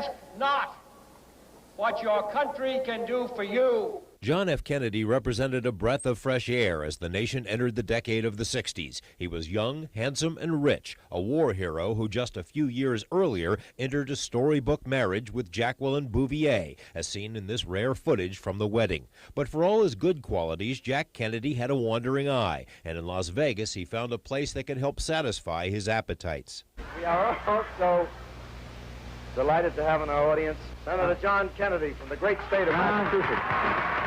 Ask not what your country can do for you. John F. Kennedy represented a breath of fresh air as the nation entered the decade of the 60s. He was young, handsome, and rich, a war hero who just a few years earlier entered a storybook marriage with Jacqueline Bouvier, as seen in this rare footage from the wedding. But for all his good qualities, Jack Kennedy had a wandering eye, and in Las Vegas he found a place that could help satisfy his appetites. We are also delighted to have in our audience Senator John Kennedy from the great state of Massachusetts.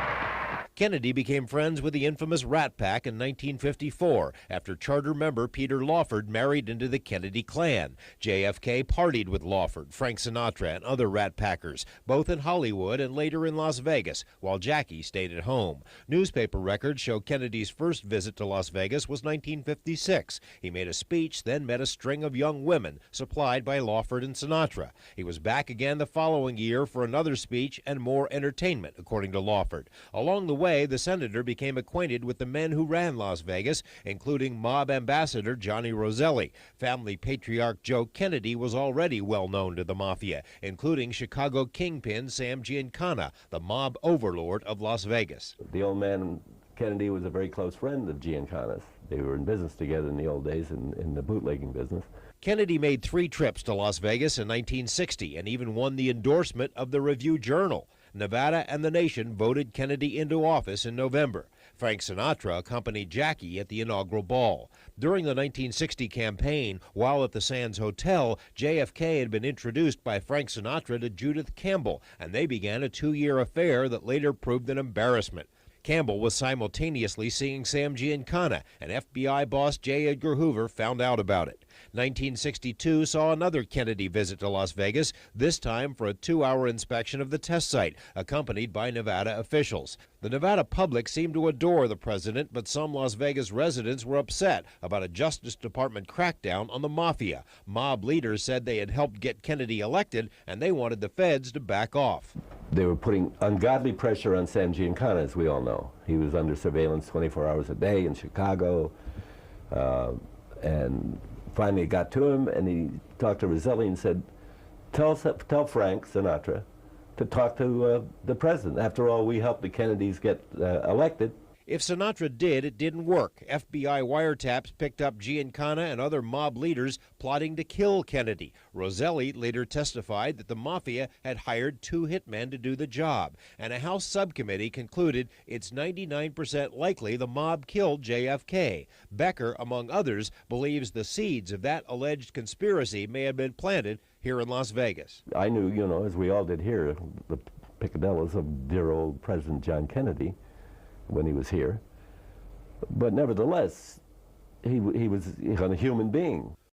Kennedy became friends with the infamous Rat Pack in 1954 after charter member Peter Lawford married into the Kennedy clan. JFK partied with Lawford, Frank Sinatra, and other Rat Packers, both in Hollywood and later in Las Vegas, while Jackie stayed at home. Newspaper records show Kennedy's first visit to Las Vegas was 1956. He made a speech, then met a string of young women supplied by Lawford and Sinatra. He was back again the following year for another speech and more entertainment, according to Lawford. Along the way, the senator became acquainted with the men who ran Las Vegas, including mob ambassador Johnny Roselli. Family patriarch Joe Kennedy was already well known to the Mafia, including Chicago kingpin Sam Giancana, the mob overlord of Las Vegas. The old man Kennedy was a very close friend of Giancana's. They were in business together in the old days, in the bootlegging business. Kennedy made 3 trips to Las Vegas in 1960 and even won the endorsement of the Review-Journal. Nevada and the nation voted Kennedy into office in November. Frank Sinatra accompanied Jackie at the inaugural ball. During the 1960 campaign, while at the Sands Hotel, JFK had been introduced by Frank Sinatra to Judith Campbell, and they began a 2-year affair that later proved an embarrassment. Campbell was simultaneously seeing Sam Giancana, and FBI boss J. Edgar Hoover found out about it. 1962 saw another Kennedy visit to Las Vegas, this time for a 2-hour inspection of the test site, accompanied by Nevada officials. The Nevada public seemed to adore the president, but some Las Vegas residents were upset about a Justice Department crackdown on the Mafia. Mob leaders said they had helped get Kennedy elected, and they wanted the feds to back off. They were putting ungodly pressure on Sam Giancana, as we all know. He was under surveillance 24 hours a day in Chicago, and finally it got to him, and he talked to Roselli and said, tell Frank Sinatra to talk to the president. After all, we helped the Kennedys get elected. If Sinatra did, it didn't work. FBI wiretaps picked up Giancana and other mob leaders plotting to kill Kennedy. Roselli later testified that the Mafia had hired 2 hitmen to do the job, and a House subcommittee concluded it's 99% likely the mob killed JFK. Becker, among others, believes the seeds of that alleged conspiracy may have been planted here in Las Vegas. I knew, you know, as we all did here, the peccadillos of dear old President John Kennedy when he was here, but nevertheless, he was a human being.